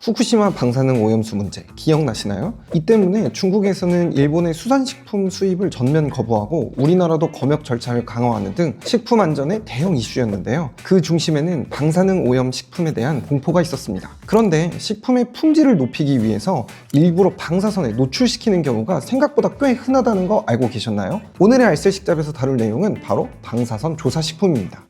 후쿠시마 방사능 오염수 문제 기억나시나요? 이 때문에 중국에서는 일본의 수산식품 수입을 전면 거부하고 우리나라도 검역 절차를 강화하는 등 식품 안전의 대형 이슈였는데요. 그 중심에는 방사능 오염 식품에 대한 공포가 있었습니다. 그런데 식품의 품질을 높이기 위해서 일부러 방사선에 노출시키는 경우가 생각보다 꽤 흔하다는 거 알고 계셨나요? 오늘의 알쓸식잡에서 다룰 내용은 바로 방사선 조사 식품입니다.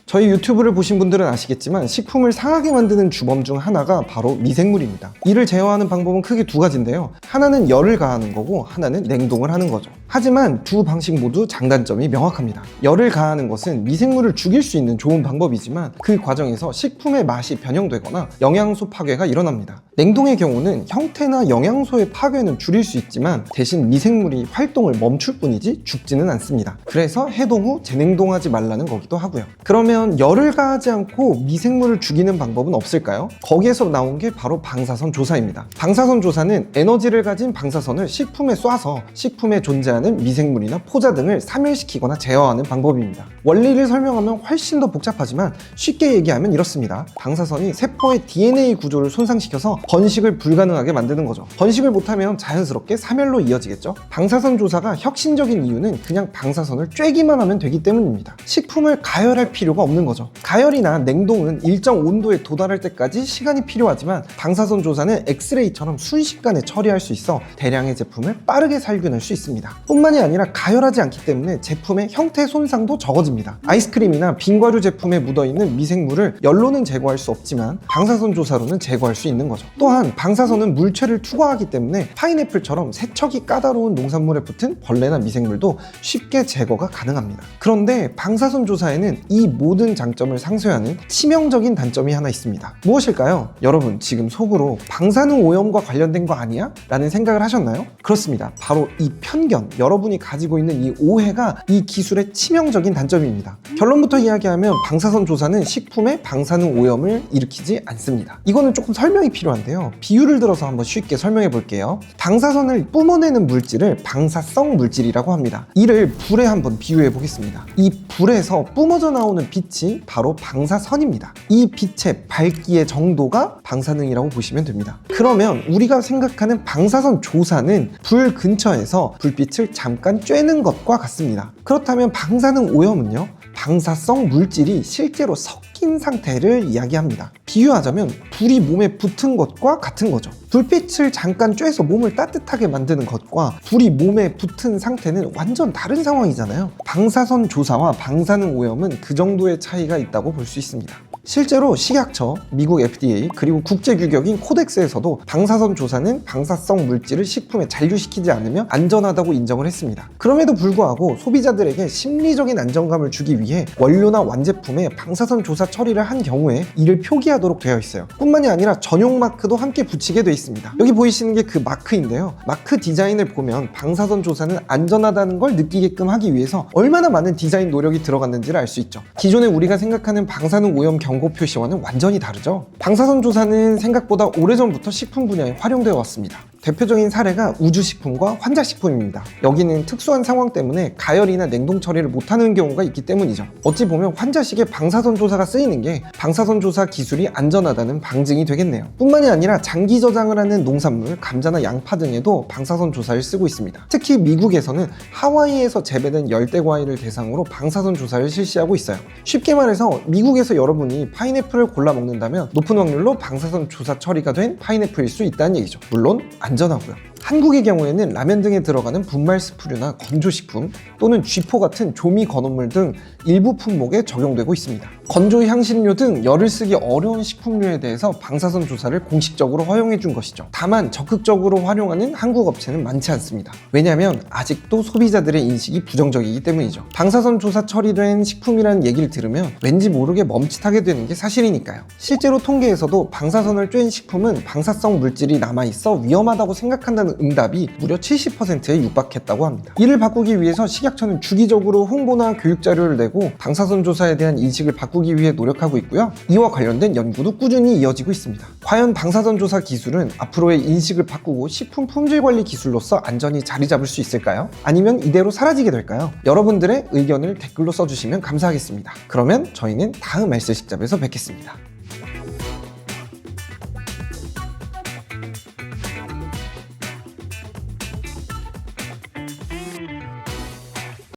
저희 유튜브를 보신 분들은 아시겠지만 식품을 상하게 만드는 주범 중 하나가 바로 미생물입니다. 이를 제어하는 방법은 크게 두 가지인데요. 하나는 열을 가하는 거고 하나는 냉동을 하는 거죠. 하지만 두 방식 모두 장단점이 명확합니다. 열을 가하는 것은 미생물을 죽일 수 있는 좋은 방법이지만 그 과정에서 식품의 맛이 변형되거나 영양소 파괴가 일어납니다. 냉동의 경우는 형태나 영양소의 파괴는 줄일 수 있지만 대신 미생물이 활동을 멈출 뿐이지 죽지는 않습니다. 그래서 해동 후 재냉동하지 말라는 거기도 하고요. 그러면 열을 가하지 않고 미생물을 죽이는 방법은 없을까요? 거기에서 나온 게 바로 방사선 조사입니다. 방사선 조사는 에너지를 가진 방사선을 식품에 쏴서 식품에 존재하는 미생물이나 포자 등을 사멸시키거나 제어하는 방법입니다. 원리를 설명하면 훨씬 더 복잡하지만 쉽게 얘기하면 이렇습니다. 방사선이 세포의 DNA 구조를 손상시켜서 번식을 불가능하게 만드는 거죠. 번식을 못하면 자연스럽게 사멸로 이어지겠죠. 방사선 조사가 혁신적인 이유는 그냥 방사선을 쬐기만 하면 되기 때문입니다. 식품을 가열할 필요가 없는 거죠. 가열이나 냉동은 일정 온도에 도달할 때까지 시간이 필요하지만 방사선 조사는 엑스레이처럼 순식간에 처리할 수 있어 대량의 제품을 빠르게 살균할 수 있습니다. 뿐만이 아니라 가열하지 않기 때문에 제품의 형태 손상도 적어집니다. 아이스크림이나 빙과류 제품에 묻어있는 미생물을 열로는 제거할 수 없지만 방사선 조사로는 제거할 수 있는 거죠. 또한 방사선은 물체를 투과하기 때문에 파인애플처럼 세척이 까다로운 농산물에 붙은 벌레나 미생물도 쉽게 제거가 가능합니다. 그런데 방사선 조사에는 이 모든 장점을 상쇄하는 치명적인 단점이 하나 있습니다. 무엇일까요? 여러분 지금 속으로 방사능 오염과 관련된 거 아니야? 라는 생각을 하셨나요? 그렇습니다. 바로 이 편견, 여러분이 가지고 있는 이 오해가 이 기술의 치명적인 단점입니다. 결론부터 이야기하면 방사선 조사는 식품에 방사능 오염을 일으키지 않습니다. 이거는 조금 설명이 필요한데요. 비유를 들어서 한번 쉽게 설명해 볼게요. 방사선을 뿜어내는 물질을 방사성 물질이라고 합니다. 이를 불에 한번 비유해 보겠습니다. 이 불에서 뿜어져 나오는 빛이 바로 방사선입니다. 이 빛의 밝기의 정도가 방사능이라고 보시면 됩니다. 그러면 우리가 생각하는 방사선 조사는 불 근처에서 불빛을 잠깐 쬐는 것과 같습니다. 그렇다면 방사능 오염은요? 방사성 물질이 실제로 섞인 상태를 이야기합니다. 비유하자면 불이 몸에 붙은 것과 같은 거죠. 불빛을 잠깐 쬐서 몸을 따뜻하게 만드는 것과 불이 몸에 붙은 상태는 완전 다른 상황이잖아요. 방사선 조사와 방사능 오염은 그 정도의 차이가 있다고 볼 수 있습니다. 실제로 식약처, 미국 FDA, 그리고 국제규격인 코덱스에서도 방사선 조사는 방사성 물질을 식품에 잔류시키지 않으면 안전하다고 인정을 했습니다. 그럼에도 불구하고 소비자들에게 심리적인 안정감을 주기 위해 원료나 완제품에 방사선 조사 처리를 한 경우에 이를 표기하도록 되어 있어요. 뿐만이 아니라 전용 마크도 함께 붙이게 되어 있습니다. 여기 보이시는 게 그 마크인데요. 마크 디자인을 보면 방사선 조사는 안전하다는 걸 느끼게끔 하기 위해서 얼마나 많은 디자인 노력이 들어갔는지를 알 수 있죠. 기존에 우리가 생각하는 방사능 오염 경고 표시와는 완전히 다르죠. 방사선 조사는 생각보다 오래전부터 식품 분야에 활용되어 왔습니다. 대표적인 사례가 우주식품과 환자식품입니다. 여기는 특수한 상황 때문에 가열이나 냉동 처리를 못하는 경우가 있기 때문이죠. 어찌 보면 환자식에 방사선 조사가 쓰이는 게 방사선 조사 기술이 안전하다는 방증이 되겠네요. 뿐만이 아니라 장기 저장을 하는 농산물, 감자나 양파 등에도 방사선 조사를 쓰고 있습니다. 특히 미국에서는 하와이에서 재배된 열대 과일을 대상으로 방사선 조사를 실시하고 있어요. 쉽게 말해서 미국에서 여러분이 파인애플을 골라 먹는다면 높은 확률로 방사선 조사 처리가 된 파인애플일 수 있다는 얘기죠. 물론 안전하고요. 한국의 경우에는 라면 등에 들어가는 분말 스프류나 건조식품 또는 쥐포 같은 조미 건어물 등 일부 품목에 적용되고 있습니다. 건조 향신료 등 열을 쓰기 어려운 식품류에 대해서 방사선 조사를 공식적으로 허용해 준 것이죠. 다만 적극적으로 활용하는 한국 업체는 많지 않습니다. 왜냐하면 아직도 소비자들의 인식이 부정적이기 때문이죠. 방사선 조사 처리된 식품이라는 얘기를 들으면 왠지 모르게 멈칫하게 되는 게 사실이니까요. 실제로 통계에서도 방사선을 쬐인 식품은 방사성 물질이 남아있어 위험하다고 생각한다는 응답이 무려 70%에 육박했다고 합니다. 이를 바꾸기 위해서 식약처는 주기적으로 홍보나 교육 자료를 내고 방사선 조사에 대한 인식을 바꾸기 위해 노력하고 있고요. 이와 관련된 연구도 꾸준히 이어지고 있습니다. 과연 방사선 조사 기술은 앞으로의 인식을 바꾸고 식품 품질 관리 기술로서 안전히 자리 잡을 수 있을까요? 아니면 이대로 사라지게 될까요? 여러분들의 의견을 댓글로 써주시면 감사하겠습니다. 그러면 저희는 다음 알쓸식잡에서 뵙겠습니다.